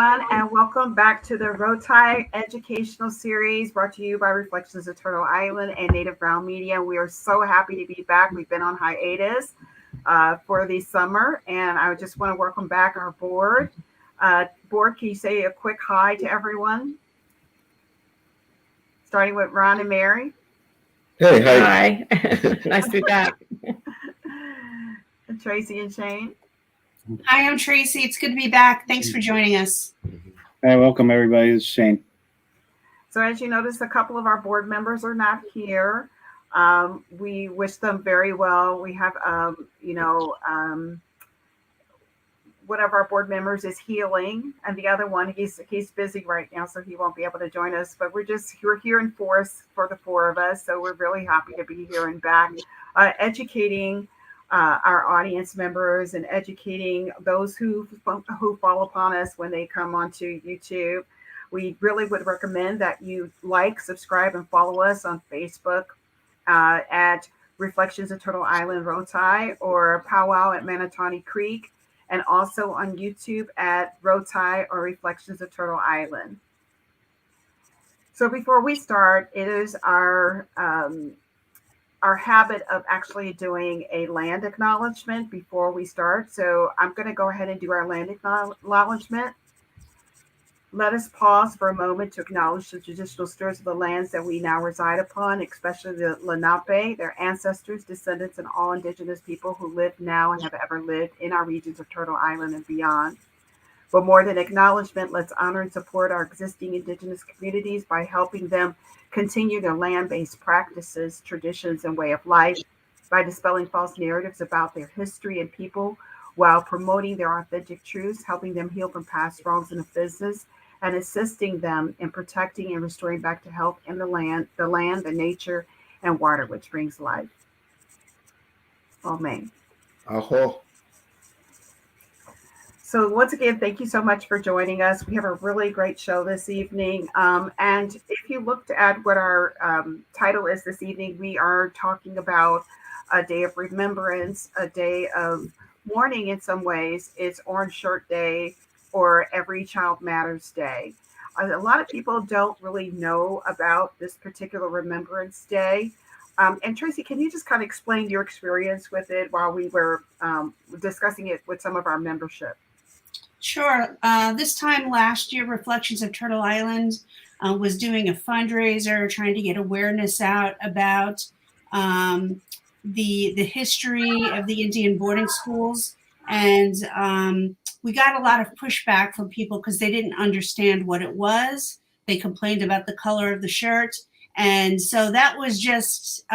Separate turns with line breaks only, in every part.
everyone, and welcome back to the ROTI educational series brought to you by Reflections of Turtle Island and Native Brown Media. We are so happy to be back. We've been on hiatus for the summer, and I just want to welcome back our board. Board, can you say a quick hi to everyone? Starting with Ron and Mary.
Hey, hi. Nice to be back.
And Tracy and Shane.
Hi, I'm Tracy. It's good to be back. Thanks for joining us.
Hey, welcome everybody. This is Shane.
So as you notice, a couple of our board members are not here. We wish them very well. We have, one of our board members is healing, and the other one, he's busy right now, so he won't be able to join us. But we're here in force for the four of us, so we're really happy to be here and back, educating our audience members and educating those who fall upon us when they come onto YouTube. We really would recommend that you like, subscribe, and follow us on Facebook at Reflections of Turtle Island ROTI or Pow-Wow at Manatawny Creek, and also on YouTube at ROTI or Reflections of Turtle Island. So before we start, it is our habit of actually doing a land acknowledgement before we start. So I'm going to go ahead and do our land acknowledgement. Let us pause for a moment to acknowledge the traditional stewards of the lands that we now reside upon, especially the Lenape, their ancestors, descendants, and all indigenous people who live now and have ever lived in our regions of Turtle Island and beyond. But more than acknowledgement, let's honor and support our existing indigenous communities by helping them continue their land-based practices, traditions, and way of life by dispelling false narratives about their history and people while promoting their authentic truths, helping them heal from past wrongs and offenses, and assisting them in protecting and restoring back to health in the land, the nature, and water, which brings life. Amen.
Aho.
So once again, thank you so much for joining us. We have a really great show this evening. And if you looked at what our title is this evening, we are talking about a day of remembrance, a day of mourning in some ways. It's Orange Shirt Day or Every Child Matters Day. A lot of people don't really know about this particular Remembrance Day. And Tracy, can you just kind of explain your experience with it while we were discussing it with some of our membership?
Sure. This time last year, Reflections of Turtle Island was doing a fundraiser, trying to get awareness out about the history of the Indian boarding schools. And we got a lot of pushback from people because they didn't understand what it was. They complained about the color of the shirt. And so that was just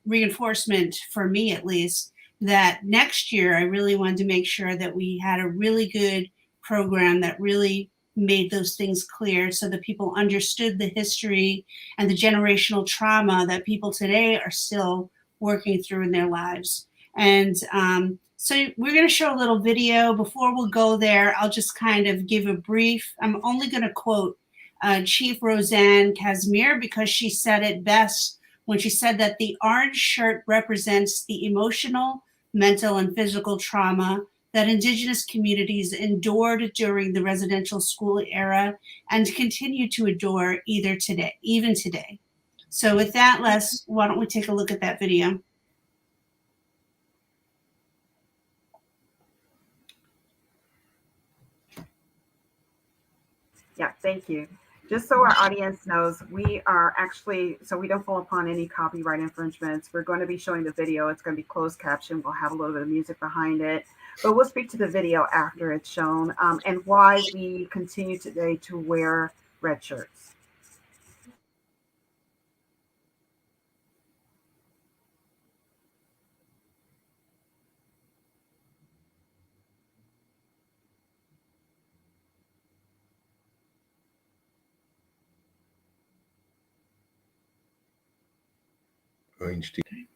reinforcement for me, at least, that next year I really wanted to make sure that we had a really good program that really made those things clear so that people understood the history and the generational trauma that people today are still working through in their lives. And so we're going to show a little video. Before we'll go there, I'll just kind of give a brief. I'm only going to quote Chief Roseanne Casimir because she said it best when she said that the orange shirt represents the emotional, mental, and physical trauma that Indigenous communities endured during the residential school era and continue to endure even today. So with that, Les, why don't we take a look at that video?
Yeah, thank you. Just so our audience knows, we are actually, so we don't fall upon any copyright infringements. We're going to be showing the video. It's going to be closed caption. We'll have a little bit of music behind it, but we'll speak to the video after it's shown and why we continue today to wear red shirts.
Orange tea.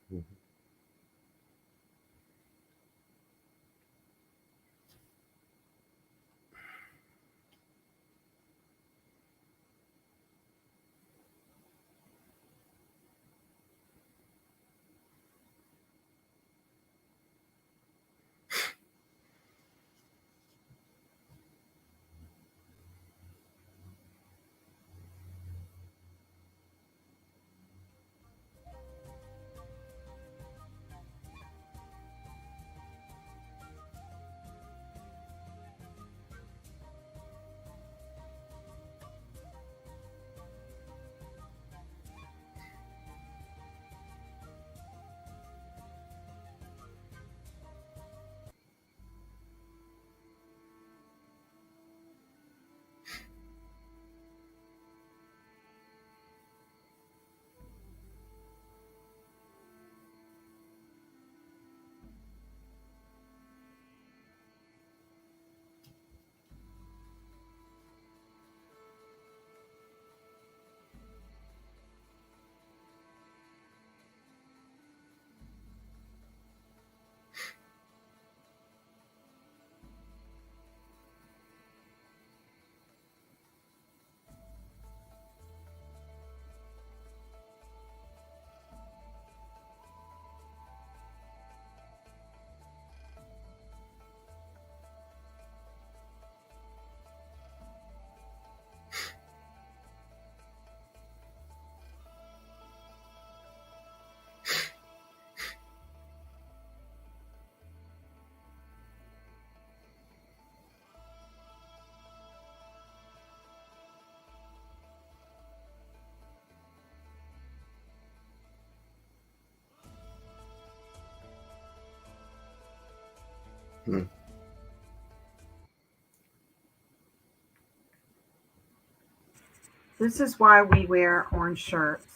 This is why we wear orange shirts.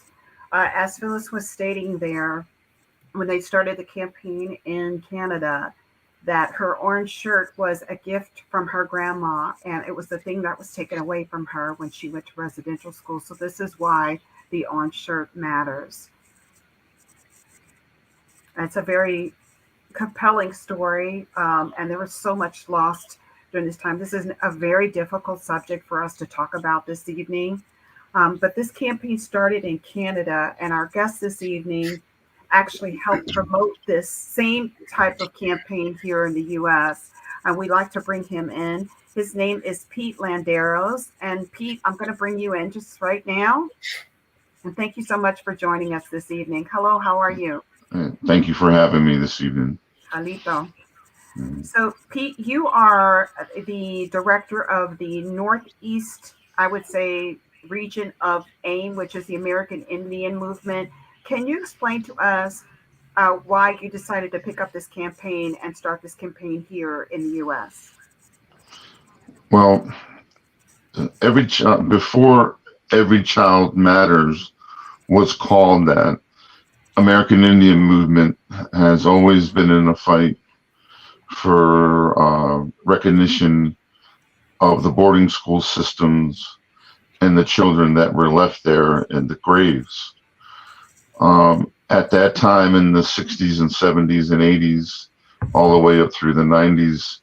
As Phyllis was stating there, when they started the campaign in Canada, that her orange shirt was a gift from her grandma, and it was the thing that was taken away from her when she went to residential school. So this is why the orange shirt matters. And it's a very compelling story, and there was so much lost during this time. This is a very difficult subject for us to talk about this evening. But this campaign started in Canada, and our guest this evening actually helped promote this same type of campaign here in the US. And we'd like to bring him in. His name is Pete Landeros. And Pete, I'm going to bring you in just right now. And thank you so much for joining us this evening. Hello, how are you?
Thank you for having me this evening.
Alito. So, Pete, you are the director of the Northeast, I would say, region of A.I.M, which is the American Indian Movement. Can you explain to us why you decided to pick up this campaign and start this campaign here in the U.S.?
Well, before Every Child Matters was called that, American Indian Movement has always been in a fight for recognition of the boarding school systems and the children that were left there in the graves. At that time in the 60s and 70s and 80s, all the way up through the 90s,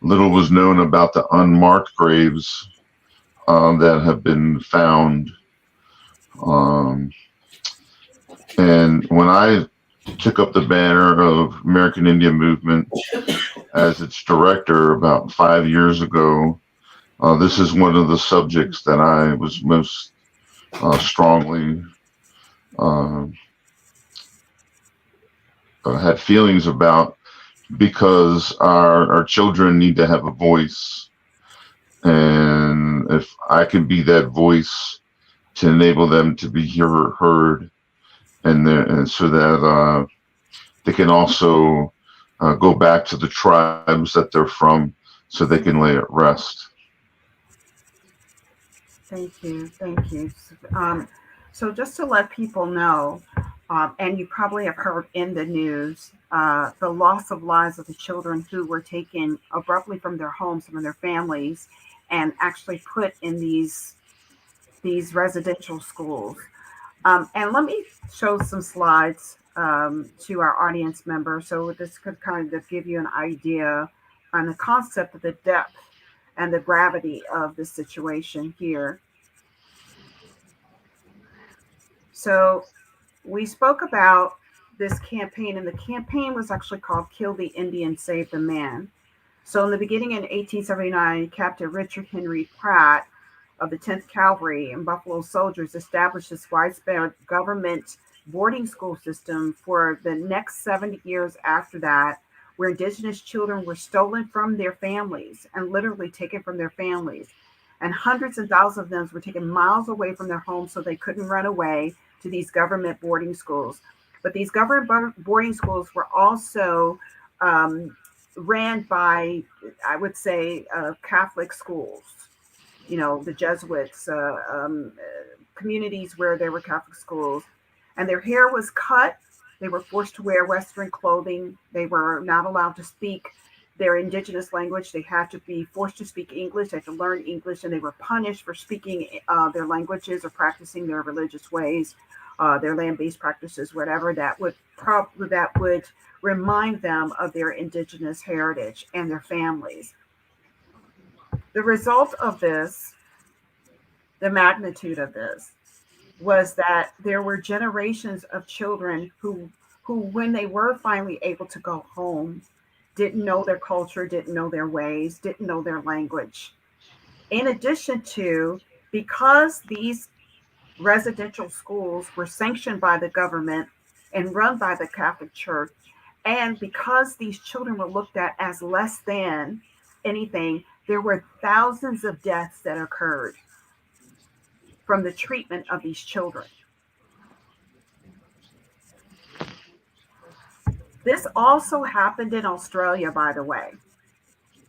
little was known about the unmarked graves that have been found. And when I took up the banner of American Indian Movement as its director about 5 years ago, this is one of the subjects that I was most strongly had feelings about, because our children need to have a voice. And if I can be that voice to enable them to be heard, and so that they can also go back to the tribes that they're from, so they can lay at rest.
Thank you. Thank you. So just to let people know, and you probably have heard in the news, the loss of lives of the children who were taken abruptly from their homes, from their families, and actually put in these residential schools. And let me show some slides to our audience members, so this could kind of give you an idea on the concept of the depth and the gravity of the situation here. So we spoke about this campaign, and the campaign was actually called Kill the Indian, Save the Man. So in the beginning in 1879, Captain Richard Henry Pratt of the 10th Cavalry and Buffalo Soldiers established this widespread government boarding school system for the next 70 years after that, where indigenous children were stolen from their families and literally taken from their families. And hundreds and thousands of them were taken miles away from their homes so they couldn't run away to these government boarding schools. But these government boarding schools were also ran by, I would say, Catholic schools, you know, the Jesuits, communities where there were Catholic schools. And their hair was cut. They were forced to wear Western clothing. They were not allowed to speak their indigenous language. They had to be forced to speak English. They had to learn English, and they were punished for speaking their languages or practicing their religious ways, their land-based practices, whatever that would remind them of their indigenous heritage and their families. The result of this, the magnitude of this, was that there were generations of children who when they were finally able to go home, didn't know their culture, didn't know their ways, didn't know their language. In addition to, because these residential schools were sanctioned by the government and run by the Catholic Church, and because these children were looked at as less than anything, there were thousands of deaths that occurred from the treatment of these children. This also happened in Australia, by the way.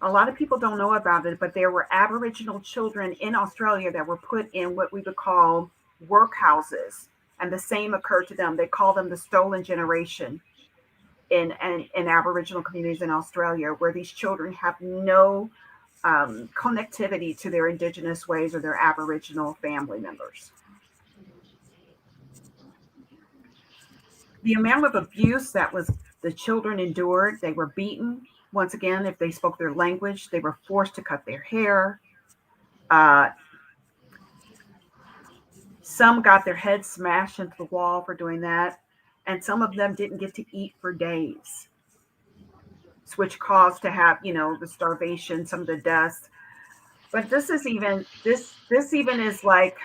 A lot of people don't know about it, but there were Aboriginal children in Australia that were put in what we would call workhouses, and the same occurred to them. They call them the stolen generation in Aboriginal communities in Australia, where these children have no connectivity to their Indigenous ways or their Aboriginal family members. The amount of abuse that was the children endured, they were beaten. Once again, if they spoke their language, they were forced to cut their hair. Uh, some got their heads smashed into the wall for doing that, and some of them didn't get to eat for days, which caused to have, the starvation, some of the deaths. But this even is like,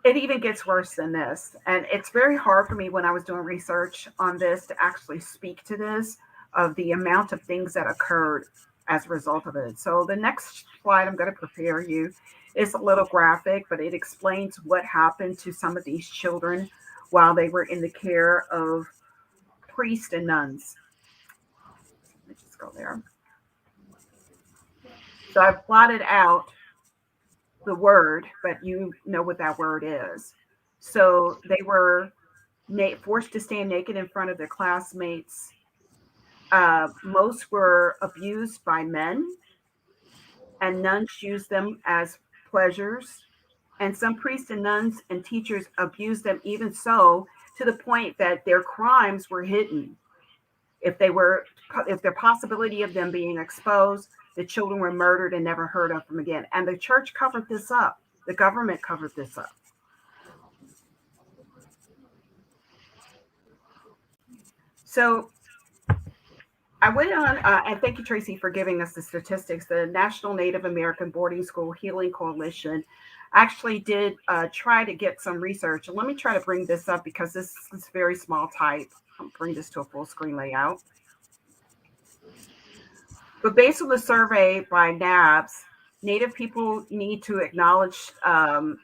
it even gets worse than this. And it's very hard for me when I was doing research on this to actually speak to this, of the amount of things that occurred as a result of it. So the next slide I'm going to prepare you is a little graphic, but it explains what happened to some of these children while they were in the care of priests and nuns. Let me just go there. So I've plotted out the word, but you know what that word is. So they were forced to stand naked in front of their classmates. Most were abused by men, and nuns used them as pleasures. And some priests and nuns and teachers abused them even so, to the point that their crimes were hidden. If the possibility of them being exposed, the children were murdered and never heard of them again. And the church covered this up. The government covered this up. So I went on, and thank you, Tracy, for giving us the statistics. The National Native American Boarding School Healing Coalition actually did try to get some research. And let me try to bring this up because this is very small type. I'll bring this to a full screen layout. But based on the survey by NABS, Native people need to acknowledge,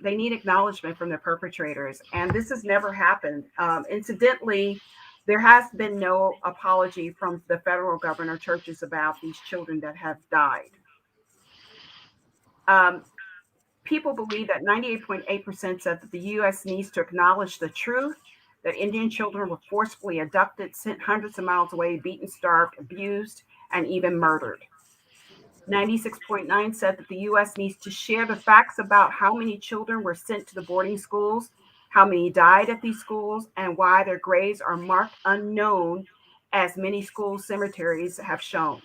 they need acknowledgement from their perpetrators. And this has never happened. Incidentally, there has been no apology from the federal government or churches about these children that have died. People believe that 98.8% said that the U.S. needs to acknowledge the truth that Indian children were forcibly abducted, sent hundreds of miles away, beaten, starved, abused, and even murdered. 96.9% said that the U.S. needs to share the facts about how many children were sent to the boarding schools, how many died at these schools, and why their graves are marked unknown, as many school cemeteries have shown.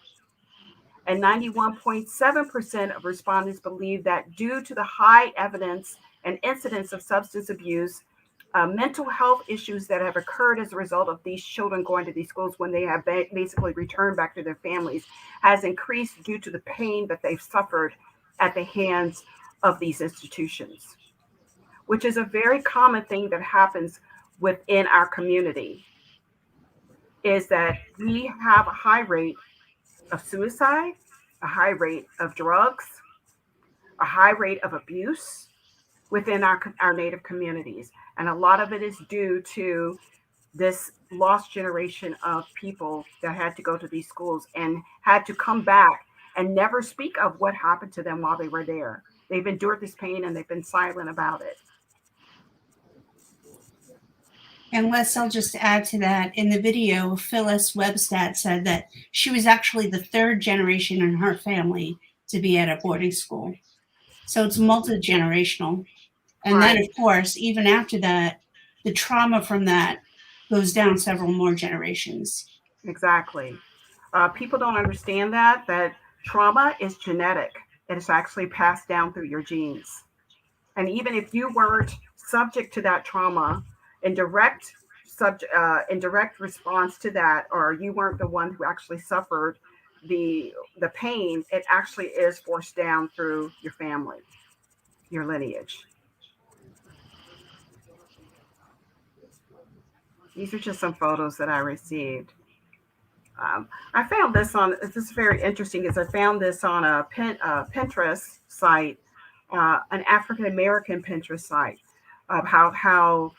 And 91.7% of respondents believe that due to the high evidence and incidence of substance abuse, mental health issues that have occurred as a result of these children going to these schools when they have basically returned back to their families has increased due to the pain that they've suffered at the hands of these institutions, which is a very common thing that happens within our community, is that we have a high rate of suicide, a high rate of drugs, a high rate of abuse within our Native communities. And a lot of it is due to this lost generation of people that had to go to these schools and had to come back and never speak of what happened to them while they were there. They've endured this pain and they've been silent about it.
And Les, I'll just add to that. In the video, Phyllis Webstat said that she was actually the third generation in her family to be at a boarding school. So it's multi-generational. And then, of course, even after that, the trauma from that goes down several more generations.
Exactly. People don't understand that trauma is genetic. It is actually passed down through your genes. And even if you weren't subject to that trauma, in direct response to that, or you weren't the one who actually suffered the pain, it actually is forced down through your family, your lineage. These are just some photos that I received. I found this is very interesting, is I found this on a Pinterest site, an African American Pinterest site, of how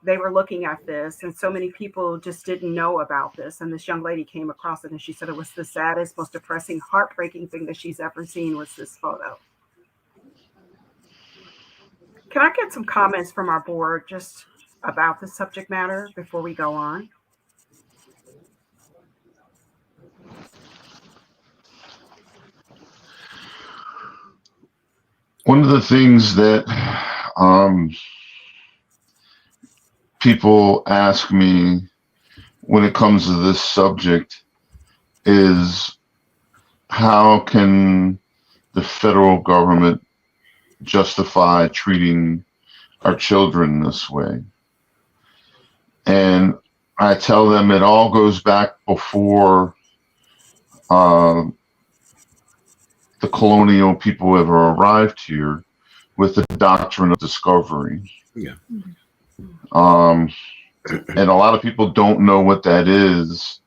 they were looking at this, and so many people just didn't know about this. And this young lady came across it, and she said it was the saddest, most depressing, heartbreaking thing that she's ever seen was this photo. Can I get some comments from our board just about the subject matter before we go on?
One of the things that people ask me when it comes to this subject is, how can the federal government justify treating our children this way? And I tell them it all goes back before the colonial people ever arrived here with the doctrine of discovery.
Yeah.
And a lot of people don't know what that is.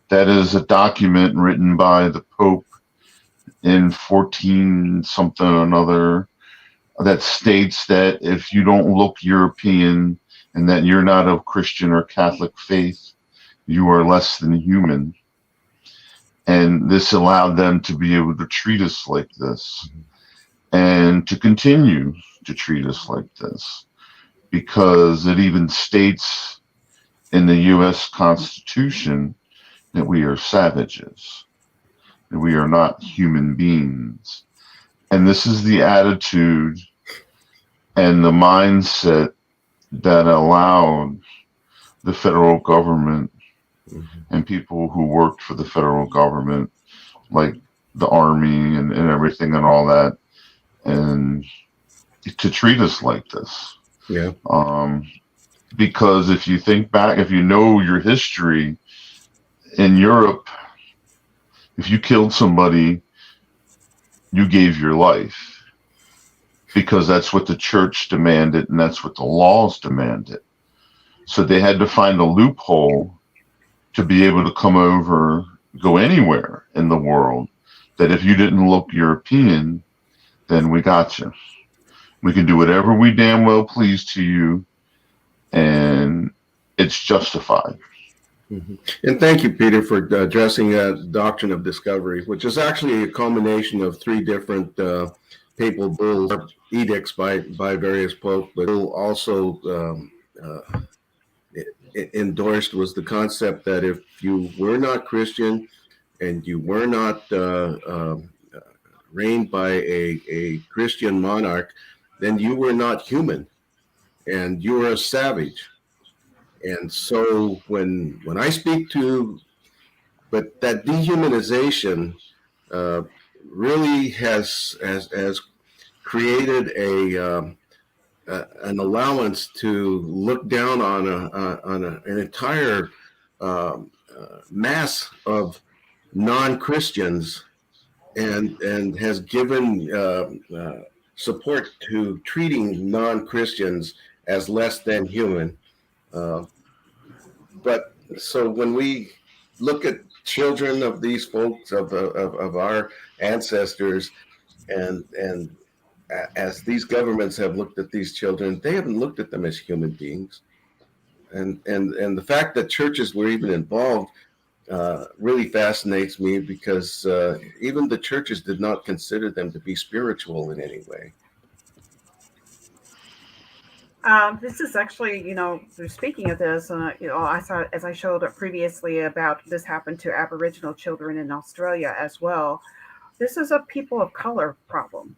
That is a document written by the Pope in 14 something or another that states that if you don't look European and that you're not of Christian or Catholic faith, you are less than human. And this allowed them to be able to treat us like this and to continue to treat us like this, because it even states in the U.S. Constitution that we are savages, that we are not human beings. And this is the attitude and the mindset that allowed the federal government and people who worked for the federal government, like the Army and everything and all that, and to treat us like this.
Yeah.
Because if you think back, if you know your history in Europe, if you killed somebody, you gave your life, because that's what the church demanded and that's what the laws demanded. So they had to find a loophole to be able to come over, go anywhere in the world, that if you didn't look European, then we got you. We can do whatever we damn well please to you, and it's justified.
Mm-hmm. And thank you, Peter, for addressing that doctrine of discovery, which is actually a culmination of three different papal bulls, edicts by various popes, but also endorsed was the concept that if you were not Christian and you were not reigned by a Christian monarch, then you were not human and you were a savage. And so when I speak to, but that dehumanization really has created an allowance to look down on an entire mass of non-Christians, and has given support to treating non-Christians as less than human. But so when we look at children of these folks, of our ancestors, and as these governments have looked at these children, they haven't looked at them as human beings. And the fact that churches were even involved really fascinates me, because even the churches did not consider them to be spiritual in any way.
This is actually, speaking of this, I saw, as I showed up previously, about this happened to Aboriginal children in Australia as well. This is a people of color problem.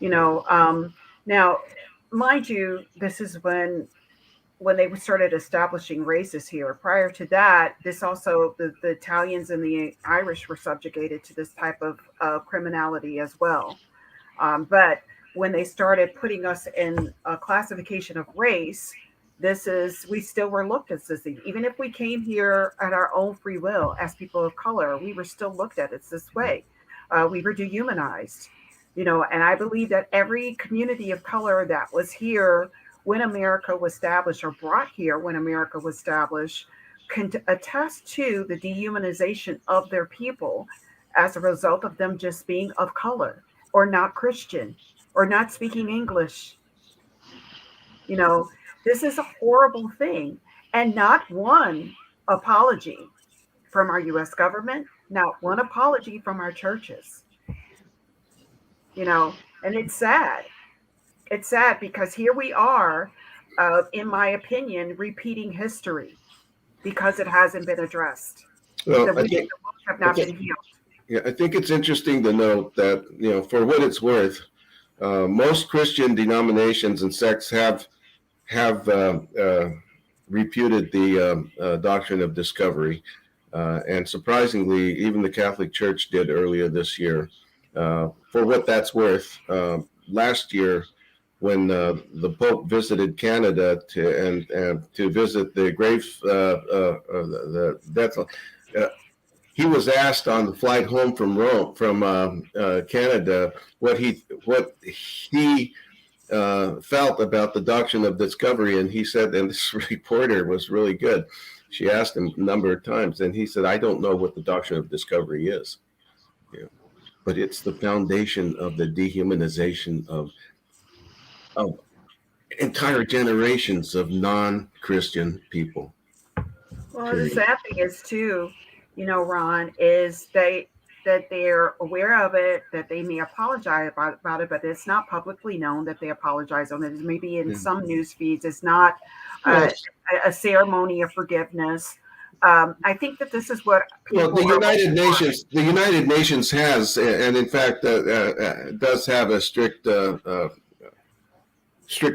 Now, mind you, this is when they started establishing races here. Prior to that, this also, the Italians and the Irish were subjugated to this type of criminality as well. But when they started putting us in a classification of race, we still were looked at as this. Even if we came here at our own free will as people of color, we were still looked at as this way. We were dehumanized, and I believe that every community of color that was here when America was established, or brought here when America was established, can attest to the dehumanization of their people as a result of them just being of color, or not Christian, or not speaking English. This is a horrible thing. And not one apology from our US government, not one apology from our churches. And it's sad. It's sad because here we are, in my opinion, repeating history because it hasn't been addressed.
Well,
The wounds have not been healed.
Yeah, I think it's interesting to note that, for what it's worth, most Christian denominations and sects have reputed the doctrine of discovery. And surprisingly, even the Catholic Church did earlier this year. For what that's worth, last year, when the Pope visited Canada to visit the grave, the death, he was asked on the flight home from Canada what he felt about the doctrine of discovery, and he said, and this reporter was really good. She asked him a number of times, and he said, "I don't know what the doctrine of discovery is, but it's the foundation of the dehumanization of entire generations of non-Christian people."
Well, the sad thing is too, Ron, is that they're aware of it, that they may apologize about it, but it's not publicly known that they apologize on it. Maybe in some news feeds, it's not a ceremony of forgiveness. I think that this is what people.
Well, the United Nations has, and in fact, does have a strict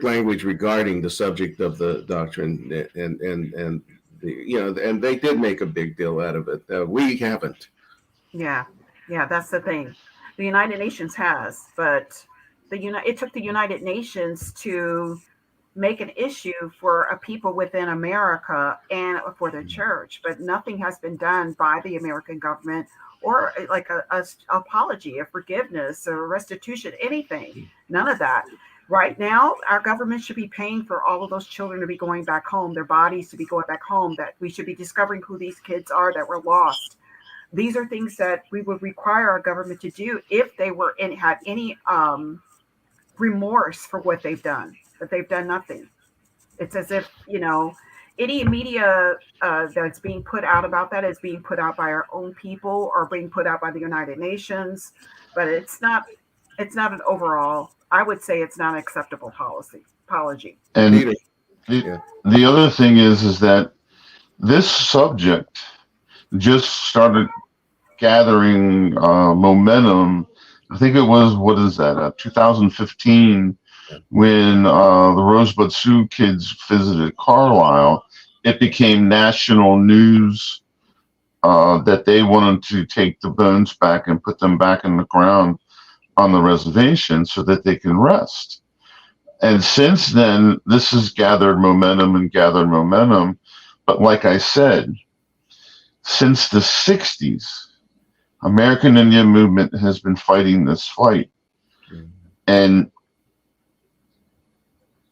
language regarding the subject of the doctrine, and and they did make a big deal out of it. We haven't.
Yeah, that's the thing. The United Nations has, but it took the United Nations to make an issue for a people within America and for the church, but nothing has been done by the American government or like a apology, a forgiveness, or restitution, anything. None of that. Right now, our government should be paying for all of those children to be going back home, their bodies to be going back home, that we should be discovering who these kids are that were lost. These are things that we would require our government to do if they had any remorse for what they've done, but they've done nothing. It's as if, any media that's being put out about that is being put out by our own people or being put out by the United Nations, but it's not an overall, I would say it's not an acceptable apology.
And the other thing is that this subject just started gathering momentum. I think it was, 2015, when the Rosebud Sioux kids visited Carlisle. It became national news that they wanted to take the bones back and put them back in the ground on the reservation so that they can rest. And since then, this has gathered momentum. But like I said, since the 60s, American Indian movement has been fighting this fight. And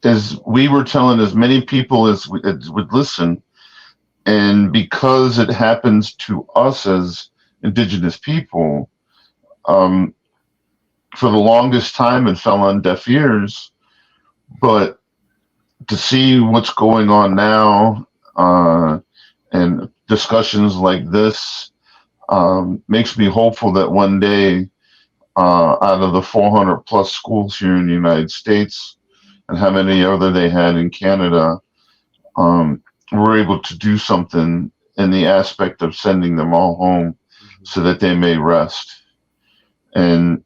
as we were telling as many people as would listen, and because it happens to us as Indigenous people, for the longest time it fell on deaf ears. But to see what's going on now, and discussions like this, makes me hopeful that one day, out of the 400 plus schools here in the United States and how many other they had in Canada, we're able to do something in the aspect of sending them all home so that they may rest. And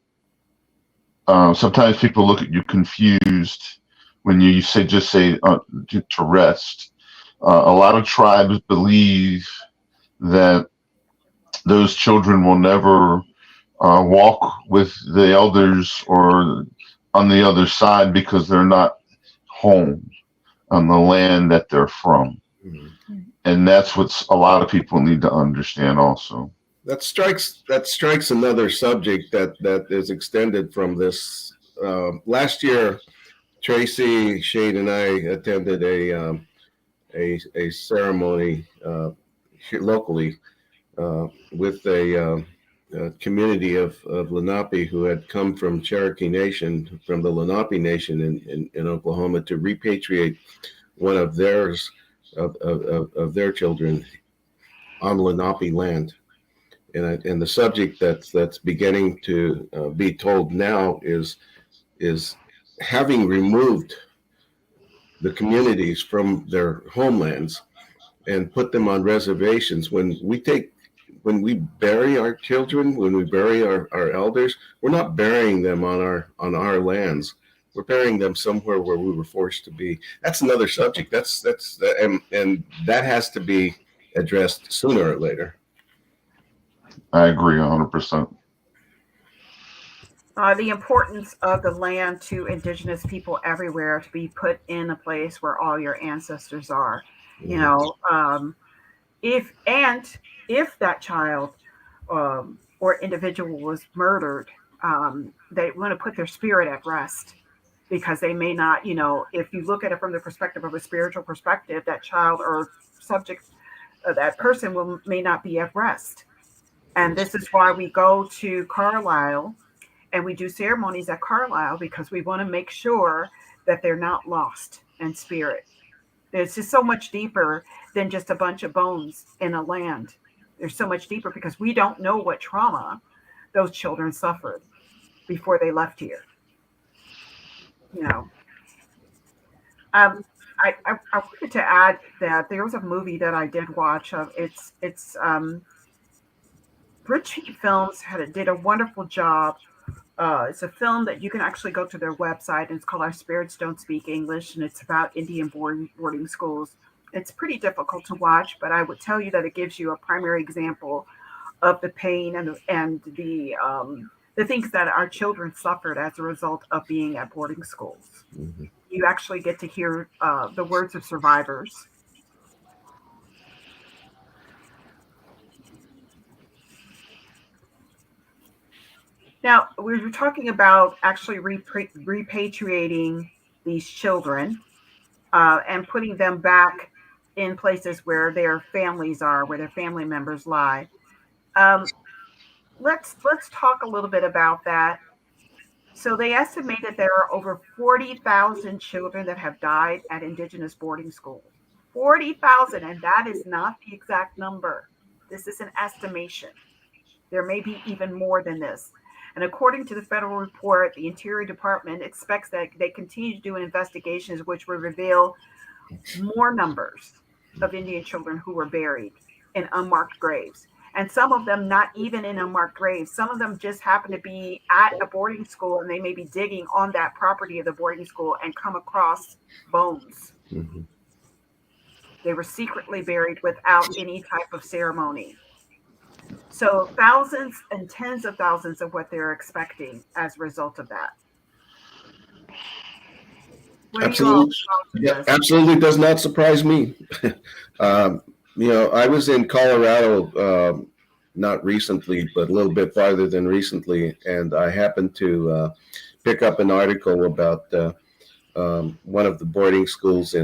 sometimes people look at you confused when you just say to rest. A lot of tribes believe that those children will never walk with the elders or on the other side because they're not home on the land that they're from. Mm-hmm. And that's what a lot of people need to understand also.
That strikes another subject that is extended from this. Last year, Tracy, Shade, and I attended a ceremony here locally with a community of Lenape who had come from Cherokee Nation, from the Lenape Nation in Oklahoma, to repatriate one of theirs of their children on Lenape land. And the subject that's beginning to be told now is having removed the communities from their homelands and put them on reservations. When we bury our children, when we bury our elders, we're not burying them on our lands. We're burying them somewhere where we were forced to be. That's another subject. And that has to be addressed sooner or later.
I agree 100%.
The importance of the land to Indigenous people everywhere to be put in a place where all your ancestors are. You know, if that child or individual was murdered, they want to put their spirit at rest because they may not, you know, if you look at it from the perspective of a spiritual perspective, that child or subject, that person may not be at rest. And this is why we go to Carlisle and we do ceremonies at Carlisle, because we want to make sure that they're not lost in spirit. It's just so much deeper than just a bunch of bones in a land. There's so much deeper because we don't know what trauma those children suffered before they left here. You know, I wanted to add that there was a movie that I did watch. It's Rich Heat Films did a wonderful job. It's a film that you can actually go to their website, and it's called Our Spirits Don't Speak English, and it's about Indian boarding schools. It's pretty difficult to watch, but I would tell you that it gives you a primary example of the pain and the things that our children suffered as a result of being at boarding schools.
Mm-hmm.
You actually get to hear the words of survivors. Now, we were talking about actually repatriating these children and putting them back in places where their families are, where their family members lie. Let's talk a little bit about that. So they estimate that there are over 40,000 children that have died at Indigenous boarding schools. 40,000, and that is not the exact number. This is an estimation. There may be even more than this. And according to the federal report, the Interior Department expects that they continue to do investigations which will reveal more numbers of Indian children who were buried in unmarked graves. And some of them not even in unmarked graves. Some of them just happen to be at a boarding school, and they may be digging on that property of the boarding school and come across bones.
Mm-hmm.
They were secretly buried without any type of ceremony. So thousands and tens of thousands of what they're expecting as a result of that.
Absolutely does not surprise me. You know, I was in Colorado not recently, but a little bit farther than recently, and I happened to pick up an article about one of the boarding schools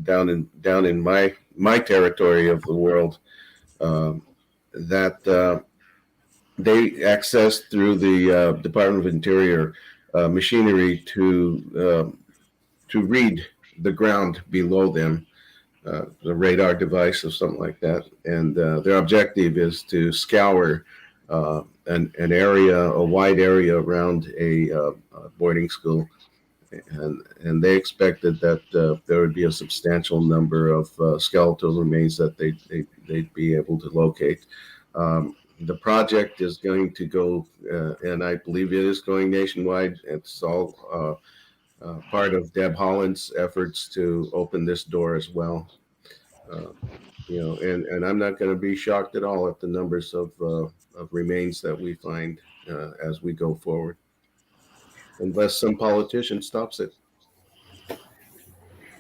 down in my territory of the world that they accessed through the Department of Interior machinery to read the ground below them. The radar device or something like that, and their objective is to scour an area, a wide area around a boarding school, and they expected that there would be a substantial number of skeletal remains that they'd be able to locate. The project is going to go, and I believe it is going nationwide. It's all part of Deb Holland's efforts to open this door as well. You know, and I'm not going to be shocked at all at the numbers of remains that we find as we go forward, unless some politician stops it.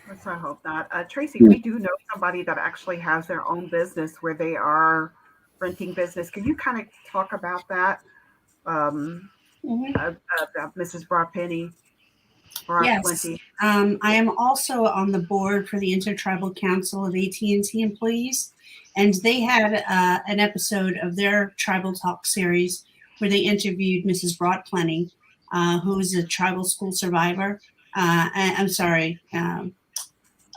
Let's I hope not. Tracy, we do know somebody that actually has their own business where they are renting business. Can you kind of talk about that, Mrs. Broadpenny?
Yes. I am also on the board for the Intertribal Council of AT&T Employees, and they had an episode of their Tribal Talk series where they interviewed Mrs. Broadplenty, who is a tribal school survivor. I'm sorry,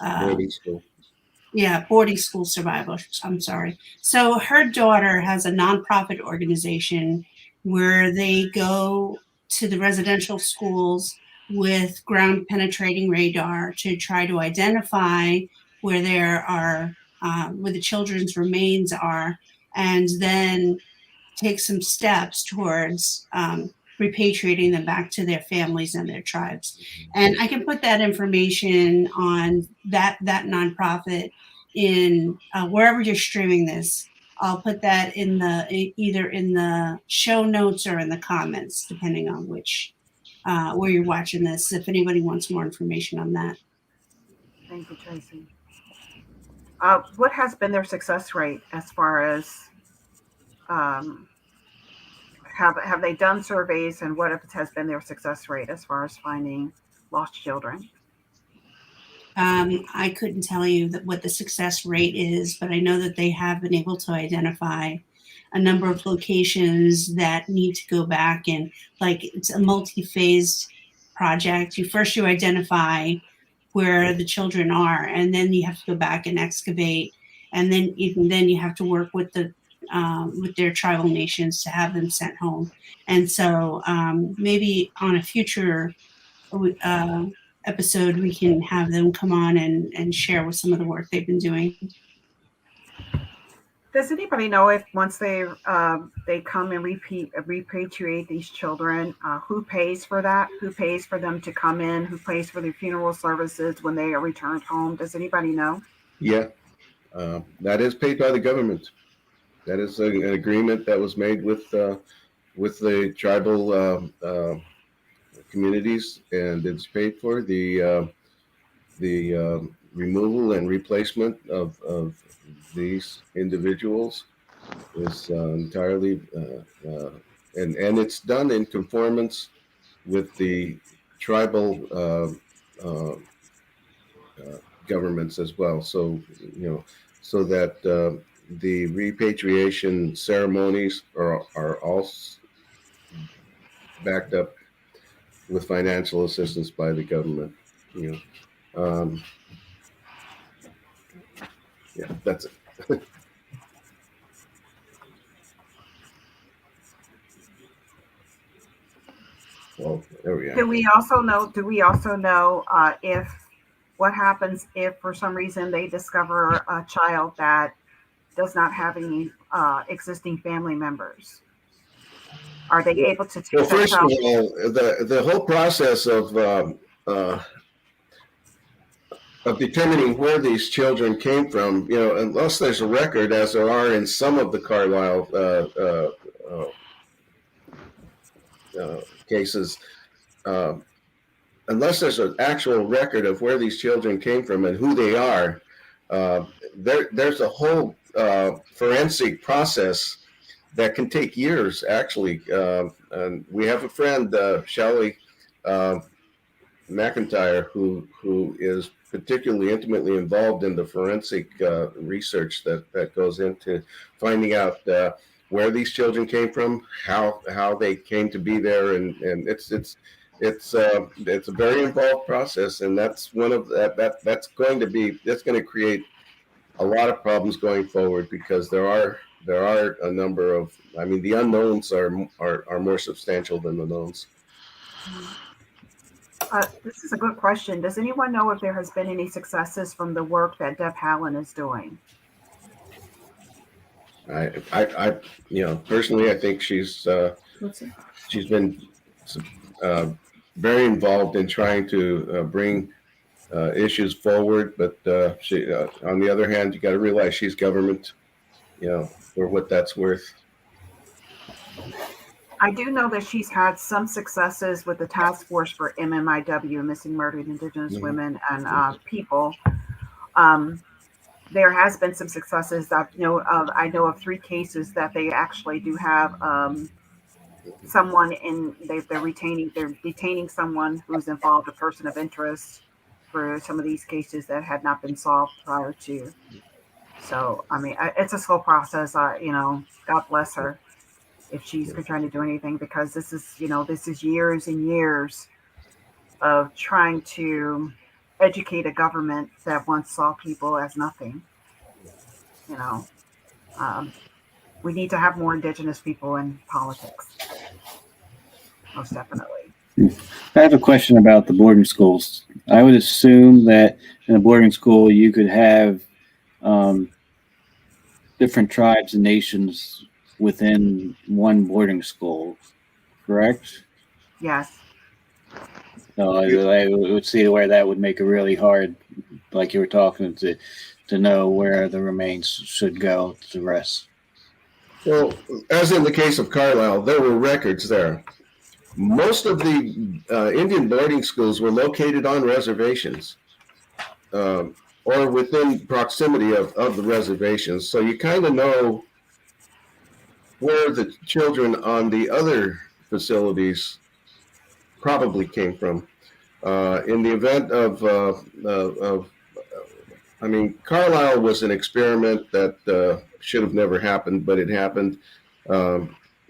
boarding school.
Yeah, boarding school survivors. I'm sorry. So her daughter has a nonprofit organization where they go to the residential schools with ground penetrating radar to try to identify where there are where the children's remains are, and then take some steps towards repatriating them back to their families and their tribes. And I can put that information on that nonprofit in wherever you're streaming this. I'll put that in the either in the show notes or in the comments, depending on which where you're watching this. If anybody wants more information on that.
Thank you, Tracy. What has been their success rate as far as um, have they done surveys, and what has been their success rate as far as finding lost children?
I couldn't tell you what the success rate is, but I know that they have been able to identify a number of locations that need to go back, and like it's a multi-phased project. You identify where the children are, and then you have to go back and excavate, and then even then you have to work with their tribal nations to have them sent home. And so maybe on a future episode, we can have them come on and share with some of the work they've been doing.
Does anybody know if once they come and repatriate these children, who pays for that? Who pays for them to come in? Who pays for their funeral services when they are returned home? Does anybody know?
Yeah, that is paid by the government. That is an agreement that was made with the tribal communities, and it's paid for. The removal and replacement of these individuals is entirely and it's done in conformance with the tribal governments as well. So so that the repatriation ceremonies are all backed up with financial assistance by the government. Yeah, that's it. Well, there we are.
Do we also know if what happens if for some reason they discover a child that does not have any existing family members? Are they able to take
Well,
that
first of
child?
all, the whole process of determining where these children came from, unless there's a record, as there are in some of the Carlisle cases, unless there's an actual record of where these children came from and who they are, there's a whole forensic process that can take years, actually. And we have a friend, Shelley McIntyre, who is particularly intimately involved in the forensic research that goes into finding out where these children came from, how they came to be there, and it's a very involved process, and that's one of that's going to create a lot of problems going forward, because there are a number of, the unknowns are more substantial than the knowns.
This is a good question. Does anyone know if there has been any successes from the work that Deb Haaland is doing?
I personally, I think she's been very involved in trying to bring issues forward, but she, on the other hand, you got to realize she's government, for what that's worth.
I do know that she's had some successes with the task force for MMIW, Missing Murdered Indigenous Women and People. There has been some successes that I know of 3 cases that they actually do have someone in. They're detaining someone who's involved, a person of interest, for some of these cases that had not been solved prior to. So it's a slow process. God bless her if she's trying to do anything, because this is years and years of trying to educated government that once saw people as nothing. You know, um, we need to have more indigenous people in politics. Most definitely.
I have a question about the boarding schools. I would assume that in a boarding school you could have different tribes and nations within one boarding school, correct?
Yes.
So I would see where that would make it really hard, like you were talking, to know where the remains should go to rest.
Well, as in the case of Carlisle, there were records there. Most of the Indian boarding schools were located on reservations or within proximity of the reservations. So you kind of know where the children on the other facilities probably came from. In the event of I mean, Carlisle was an experiment that should have never happened, but it happened.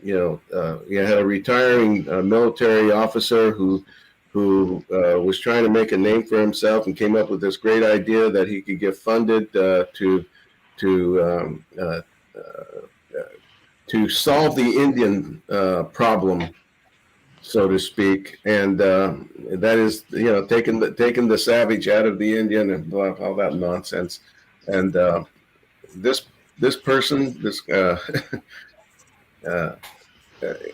You had a retiring military officer who was trying to make a name for himself and came up with this great idea that he could get funded to solve the Indian problem, so to speak, and that is, taking the savage out of the Indian and all that nonsense. And this person,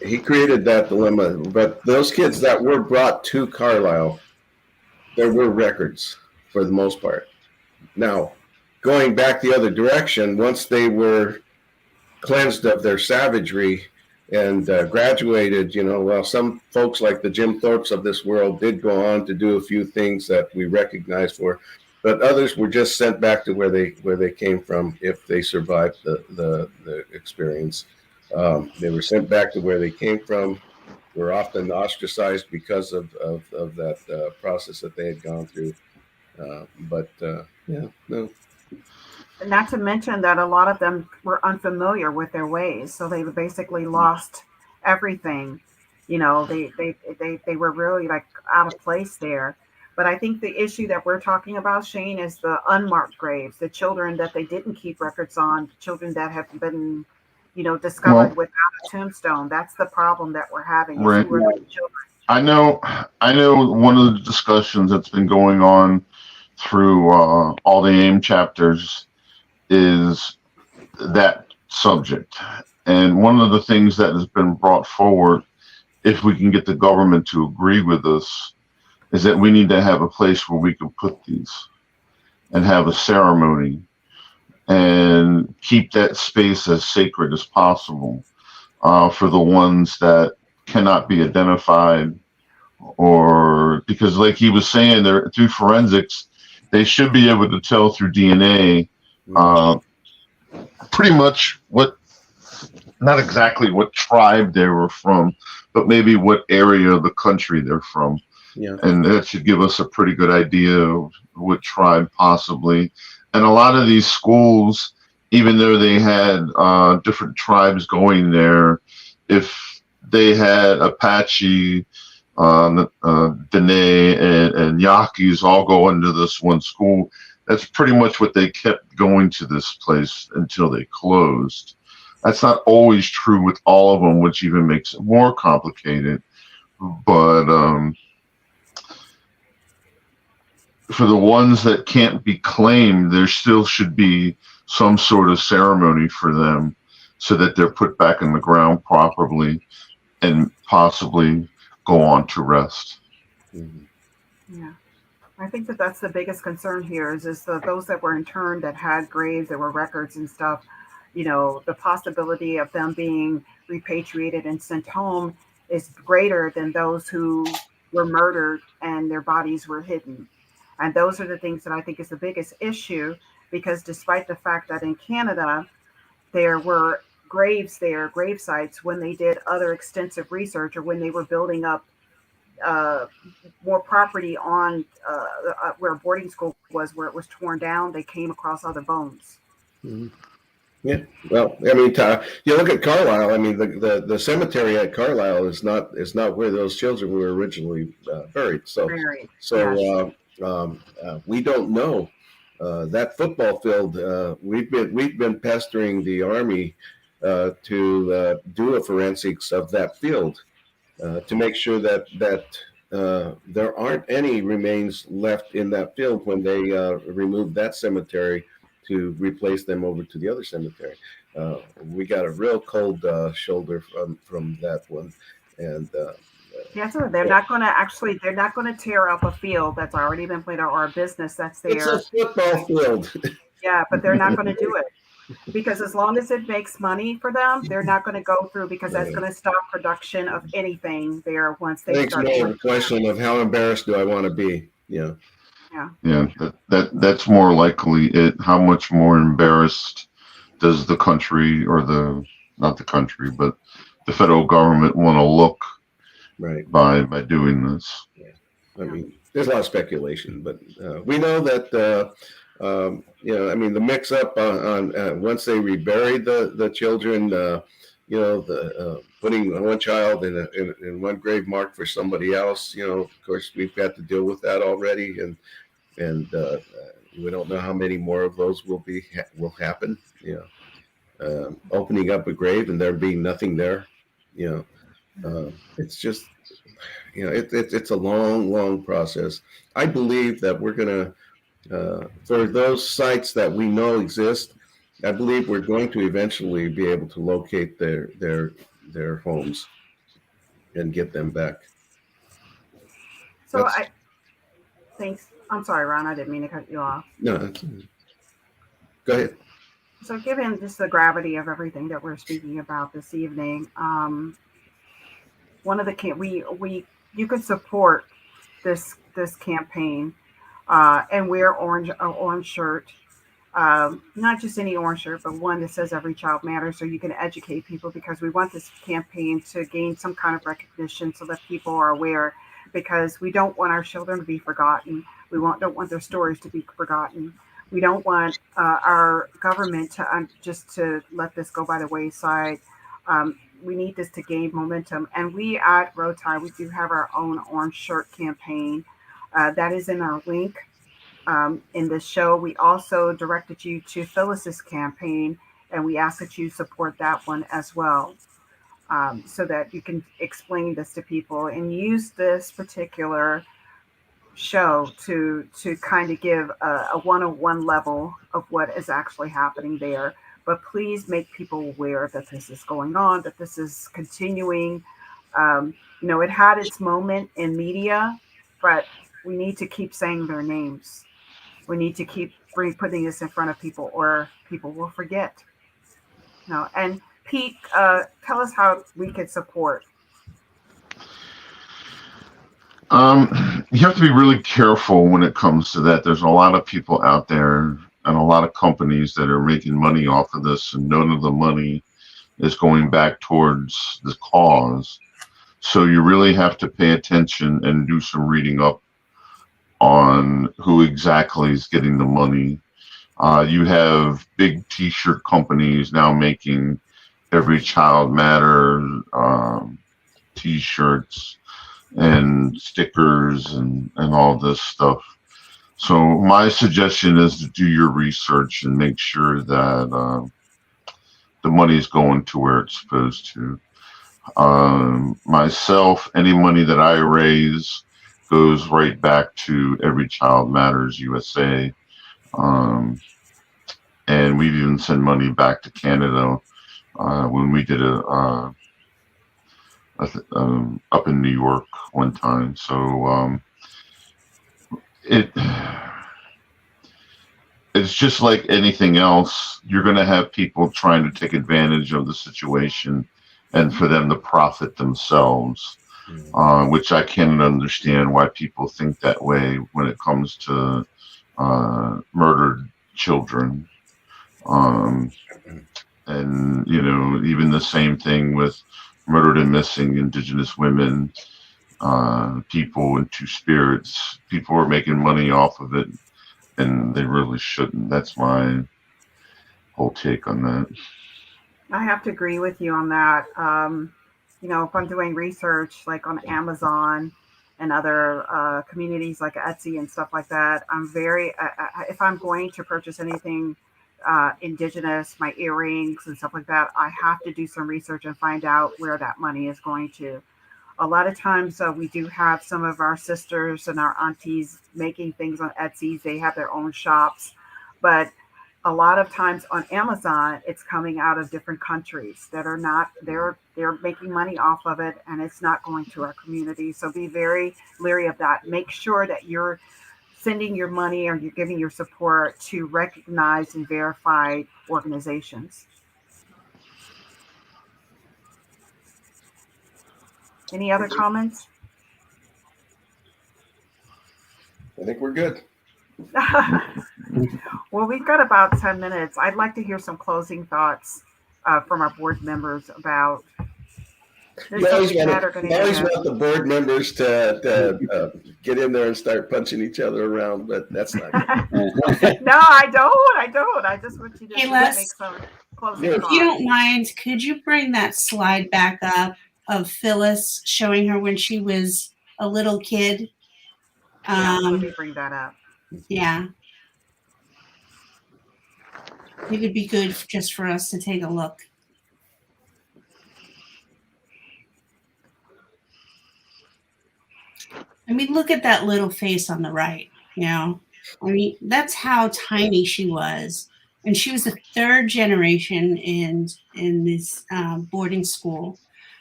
he created that dilemma. But those kids that were brought to Carlisle, there were records for the most part. Now, going back the other direction, once they were cleansed of their savagery and graduated, well, some folks like the Jim Thorpes of this world did go on to do a few things that we recognize for, but others were just sent back to where they came from if they survived the experience. They were sent back to where they came from, were often ostracized because of that process that they had gone through. No.
Not to mention that a lot of them were unfamiliar with their ways, so they basically lost everything. They were really like out of place there. But I think the issue that we're talking about, Shane, is the unmarked graves, the children that they didn't keep records on, children that have been, discovered without a tombstone. That's the problem that we're having.
Right.
Who are these children?
I know one of the discussions that's been going on through all the A.I.M chapters is that subject. And one of the things that has been brought forward, if we can get the government to agree with us, is that we need to have a place where we can put these and have a ceremony and keep that space as sacred as possible for the ones that cannot be identified, or because like he was saying, they're through forensics, they should be able to tell through DNA pretty much not exactly what tribe they were from, but maybe what area of the country they're from.
Yeah.
And that should give us a pretty good idea of what tribe possibly. And a lot of these schools, even though they had different tribes going there, if they had Apache, Dene, and Yaquis all go into this one school, that's pretty much what they kept going to this place until they closed. That's not always true with all of them, which even makes it more complicated. But for the ones that can't be claimed, there still should be some sort of ceremony for them so that they're put back in the ground properly and possibly go on to rest.
Mm-hmm.
Yeah. I think that that's the biggest concern here is those that were interned that had graves, there were records and stuff, the possibility of them being repatriated and sent home is greater than those who were murdered and their bodies were hidden. And those are the things that I think is the biggest issue, because despite the fact that in Canada, there were graves there, grave sites, when they did other extensive research or when they were building up more property on where a boarding school was, where it was torn down, they came across other bones.
Mm-hmm. Yeah, well, I mean, you look at Carlisle. I mean, the cemetery at Carlisle is not where those children were originally buried. So,
Buried.
so
Yes.
We don't know. That football field, we've been pestering the Army to do a forensics of that field to make sure that there aren't any remains left in that field when they remove that cemetery to replace them over to the other cemetery. We got a real cold shoulder from that one, and
Yeah, so they're not going to actually, they're not going to tear up a field that's already been played or a business that's
it's a
there.
football field.
Yeah, but they're not going to do it because as long as it makes money for them, they're not going to go through because that's going to stop production of anything there once
I
they
think it's
start.
more of a question of how embarrassed do I want to be? Yeah.
Yeah, that's more likely it. How much more embarrassed does the country or not the country, but the federal government want to look
Right.
by doing this?
I mean, there's a lot of speculation, but we know that I mean, the mix up on once they reburied the children, putting one child in one grave marked for somebody else. Of course, we've got to deal with that already, and we don't know how many more of those will happen. Opening up a grave and there being nothing there. It's just it's a long process. I believe that we're gonna for those sites that we know exist. I believe we're going to eventually be able to locate their homes and get them back.
So
That's
thanks. I'm sorry, Ron. I didn't mean to cut you off.
no. Go ahead.
So, given just the gravity of everything that we're speaking about this evening, one of the we you could support this campaign and wear orange shirt, not just any orange shirt, but one that says "Every Child Matters," so you can educate people because we want this campaign to gain some kind of recognition so that people are aware. Because we don't want our children to be forgotten. We don't want their stories to be forgotten. We don't want our government to just to let this go by the wayside. We need this to gain momentum. And we at ROTI, we do have our own orange shirt campaign. That is in our link in this show. We also directed you to Phyllis's campaign, and we ask that you support that one as well. So that you can explain this to people and use this particular show to kind of give a one-on-one level of what is actually happening there. But please make people aware that this is going on, that this is continuing. It had its moment in media, but we need to keep saying their names. We need to keep putting this in front of people, or people will forget. And Pete, tell us how we could support.
You have to be really careful when it comes to that. There's a lot of people out there and a lot of companies that are making money off of this, and none of the money is going back towards the cause. So you really have to pay attention and do some reading up on who exactly is getting the money. You have big T-shirt companies now making Every Child Matters T-shirts and stickers and all this stuff. So my suggestion is to do your research and make sure that the money is going to where it's supposed to. Myself, any money that I raise goes right back to Every Child Matters USA. And we even send money back to Canada when we did up in New York one time. So it's just like anything else. You're going to have people trying to take advantage of the situation and for them to profit themselves, which I can't understand why people think that way when it comes to murdered children. And, even the same thing with murdered and missing Indigenous women, people, and Two Spirits. People are making money off of it, and they really shouldn't. That's my whole take on that.
I have to agree with you on that. If I'm doing research like on Amazon and other communities like Etsy and stuff like that. I'm very, if I'm going to purchase anything indigenous, my earrings and stuff like that, I have to do some research and find out where that money is going to. A lot of times we do have some of our sisters and our aunties making things on Etsy. They have their own shops, but a lot of times on Amazon, it's coming out of different countries that are not, they're making money off of it, and it's not going to our community. So be very leery of that. Make sure that you're sending your money or you're giving your support to recognized and verified organizations. Any other comments?
I think we're good.
Well, we've got about 10 minutes. I'd like to hear some closing thoughts from our board members about this
You always,
subject matter.
want the board members to get in there and start punching each other around, but that's not good.
No, I don't. I just want you to
Hey,
make
Les,
some closing
If
if
thoughts.
you don't mind, could you bring that slide back up of Phyllis showing her when she was a little kid?
Yeah, let me bring that up.
Yeah. I think it'd be good just for us to take a look. I mean, look at that little face on the right, you know? I mean, that's how tiny she was. And she was the third generation in this boarding school.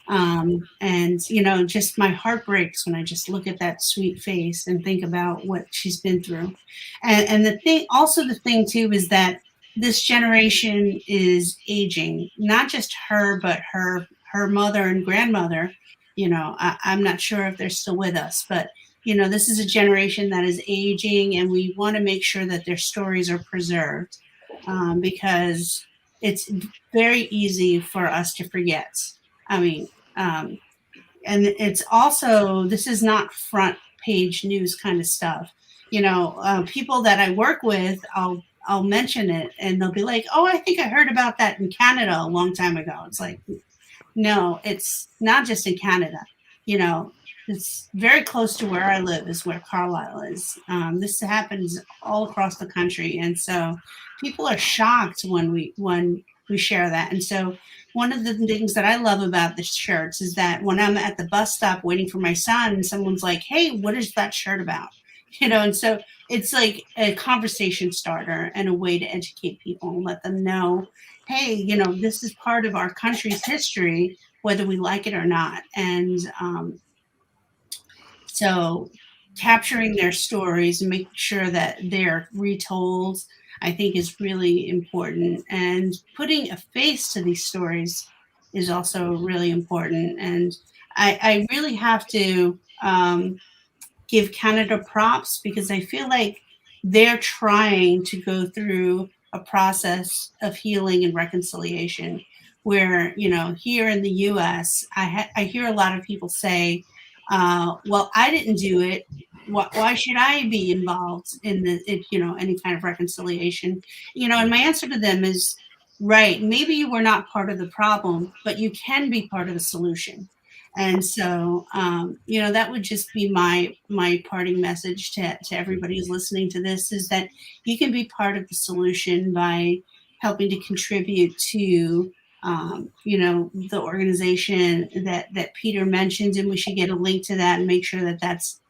And, you know, just my heart breaks when I just look at that sweet face and think about what she's been through. And the thing too, is that this generation is aging, not just her, but her mother and grandmother. You know, I'm not sure if they're still with us, but you know, this is a generation that is aging, and we want to make sure that their stories are preserved, because it's very easy for us to forget. I mean, and it's also, this is not front page news kind of stuff. You know, people that I work with, I'll mention it, and they'll be like, "Oh, I think I heard about that in Canada a long time ago." It's like, no, it's not just in Canada. You know, it's very close to where I live is where Carlisle is. This happens all across the country, and so people are shocked when we share that. And so one of the things that I love about the shirts is that when I'm at the bus stop waiting for my son, and someone's like, "Hey, what is that shirt about?" You know, and so it's like a conversation starter and a way to educate people and let them know, hey, you know, this is part of our country's history, whether we like it or not. And so capturing their stories and making sure that they're retold, I think is really important. And putting a face to these stories is also really important. And I really have to give Canada props, because I feel like they're trying to go through a process of healing and reconciliation where, you know, here in the US, I hear a lot of people say, well, I didn't do it. Why should I be involved in you know, any kind of reconciliation? You know, and my answer to them is, right, maybe you were not part of the problem, but you can be part of the solution. And so, you know, that would just be my parting message to everybody who's listening to this, is that you can be part of the solution by helping to contribute to, you know, the organization that Peter mentioned, and we should get a link to that and make sure that that's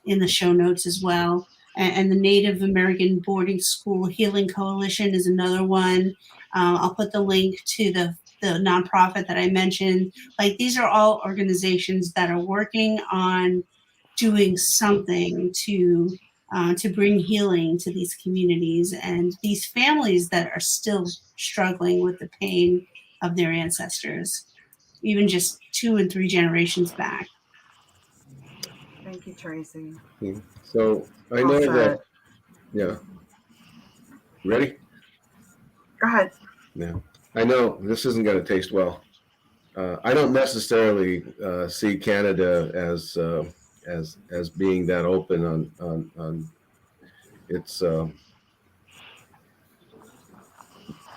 in the show notes as well. And the Native American Boarding School Healing Coalition is another one. I'll put the link to the nonprofit that I mentioned. Like, these are all organizations that are working on doing something to bring healing to these communities and these families that are still struggling with the pain of their ancestors, even just 2 and 3 generations back.
Thank you, Tracy.
So I know that, yeah. Ready?
Go ahead.
Yeah. I know this isn't going to taste well. I don't necessarily see Canada as being that open on its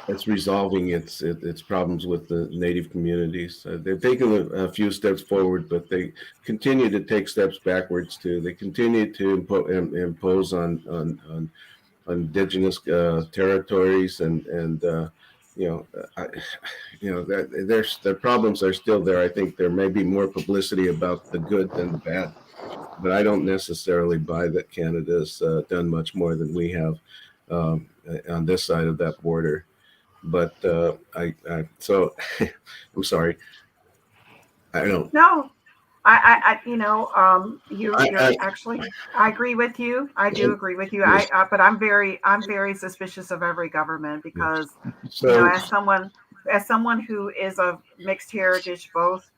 it's resolving its problems with the Native communities. They've taken a few steps forward, but they continue to take steps backwards too. They continue to impose on indigenous territories, and I, their problems are still there. I think there may be more publicity about the good than the bad, but I don't necessarily buy that Canada's done much more than we have on this side of that border. But so I'm sorry. I don't.
No, you're
I,
actually, I agree with you. I do agree with you.
yes.
But I'm very suspicious of every government because,
So
as someone who is of mixed heritage, both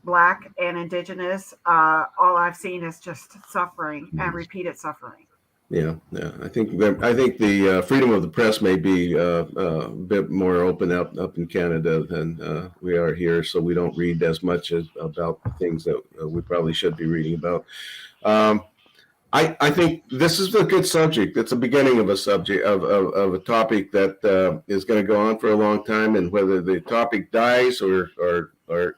Black and Indigenous, all I've seen is just suffering and repeated suffering.
yeah. I think the freedom of the press may be a bit more open up in Canada than we are here, so we don't read as much about things that we probably should be reading about. Um, I think this is a good subject. It's the beginning of a subject of a topic that is going to go on for a long time, and whether the topic dies or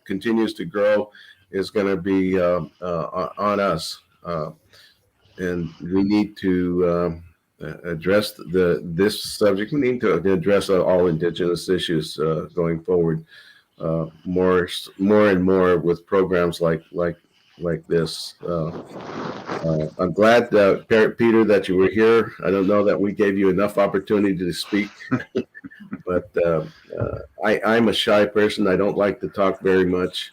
continues to grow is going to be on us. And we need to address this subject. We need to address all Indigenous issues going forward more and more with programs like this. I'm glad, Peter, that you were here. I don't know that we gave you enough opportunity to speak, but I'm a shy person. I don't like to talk very much.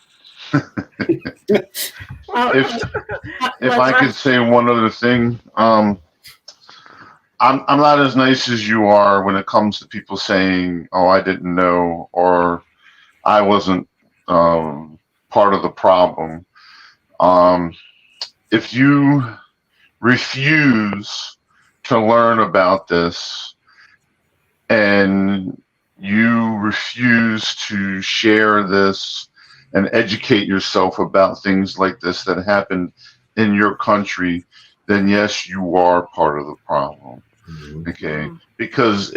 If I could say one other thing, I'm not as nice as you are when it comes to people saying, "Oh, I didn't know," or "I wasn't part of the problem." If you refuse to learn about this and you refuse to share this and educate yourself about things like this that happened in your country, then yes, you are part of the problem. Okay, because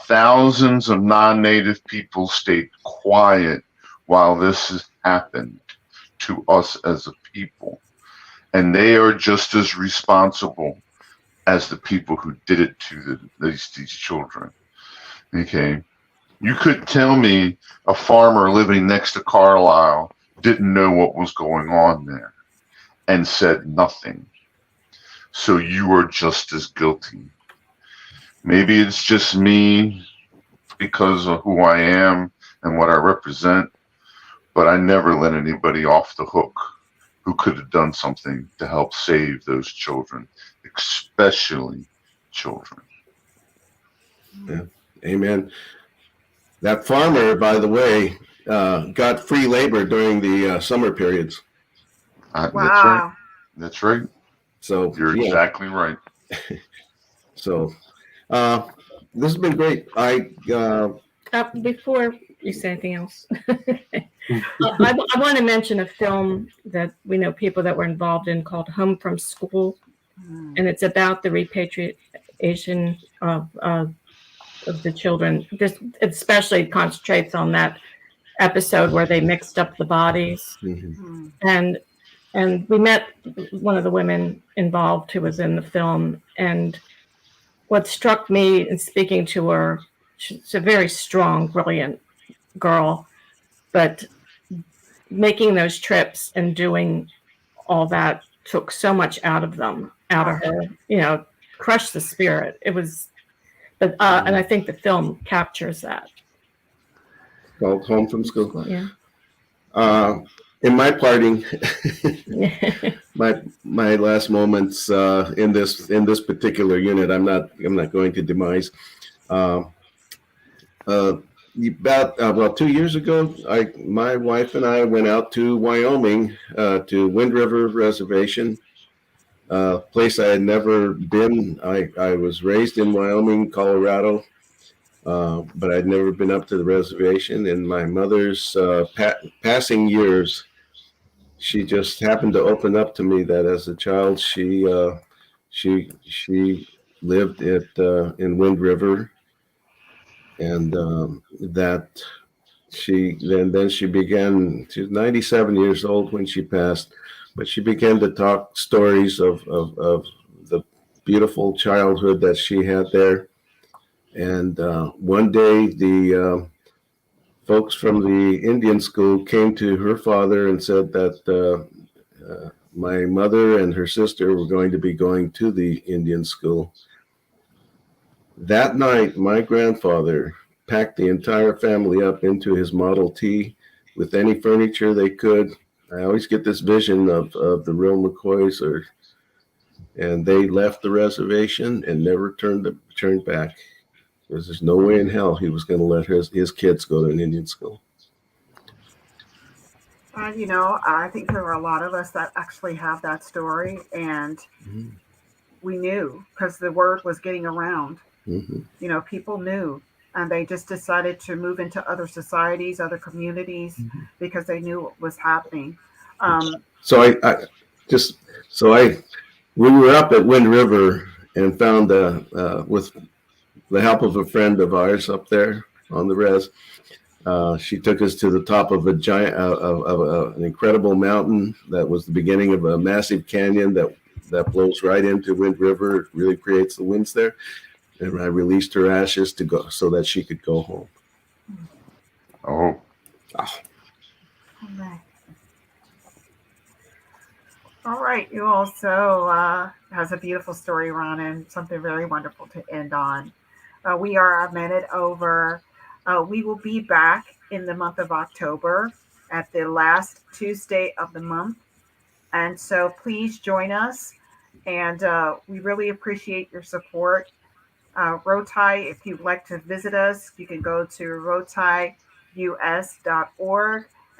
thousands of non-native people stayed quiet while this has happened to us as a people, and they are just as responsible as the people who did it to these children. Okay, you could tell me a farmer living next to Carlisle didn't know what was going on there and said nothing. So you are just as guilty. Maybe it's just me because of who I am and what I represent, but I never let anybody off the hook who could have done something to help save those children, especially children.
Yeah. Amen. That farmer, by the way, got free labor during the summer periods.
That's right. That's right.
So
you're exactly right.
So this has been great.
Before you say anything else, I want to mention a film that we know people that were involved in called Home from School, and it's about the repatriation of the children. This especially concentrates on that episode where they mixed up the bodies, and we met one of the women involved who was in the film, and what struck me in speaking to her, she's a very strong, brilliant girl, but making those trips and doing all that took so much out of her, crushed the spirit. It was, but and I think the film captures that.
Called Home from School.
Yeah.
In my parting, my last moments in this particular unit, I'm not going to demise. About 2 years ago, my wife and I went out to Wyoming to Wind River Reservation, a place I had never been. I was raised in Wyoming, Colorado, but I'd never been up to the reservation. In my mother's passing years, she just happened to open up to me that as a child she lived in Wind River, and that then she began. She was 97 years old when she passed, but she began to talk stories of the beautiful childhood that she had there. And one day, the folks from the Indian school came to her father and said that my mother and her sister were going to be going to the Indian school. That night, my grandfather packed the entire family up into his Model T with any furniture they could. I always get this vision of the real McCoys, and they left the reservation and never turned back. Because there's no way in hell he was going to let his kids go to an Indian school.
I think there were a lot of us that actually have that story, and we knew because the word was getting around.
Mm-hmm.
People knew, and they just decided to move into other societies, other communities, because they knew what was happening.
We were up at Wind River and found with the help of a friend of ours up there on the res. She took us to the top of a giant, an incredible mountain that was the beginning of a massive canyon that blows right into Wind River. It really creates the winds there. And I released her ashes to go so that she could go home.
Oh.
All right. You also has a beautiful story, Ron, and something very wonderful to end on. We are a minute over. We will be back in the month of October at the last Tuesday of the month. And so please join us. And we really appreciate your support. ROTI, if you'd like to visit us, you can go to rotius.org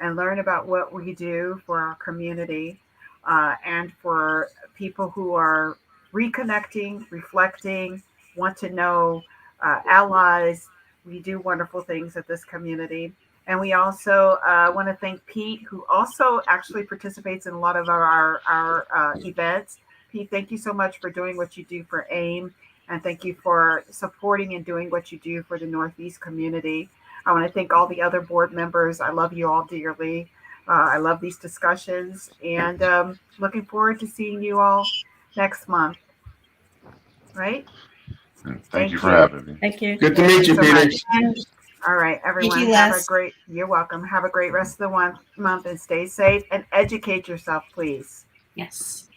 and learn about what we do for our community and for people who are reconnecting, reflecting, want to know allies. We do wonderful things at this community. And we also want to thank Pete, who also actually participates in a lot of our events. Pete, thank you so much for doing what you do for A.I.M. And thank you for supporting and doing what you do for the Northeast community. I want to thank all the other board members. I love you all dearly. I love these discussions, and looking forward to seeing you all next month. Right?
Thank you for having me.
Thank you.
Good to meet you,
so
Peter.
much. All right, everyone.
you,
Have
Les.
a great. You're welcome. Have a great rest of the month, and stay safe and educate yourself, please.
Yes.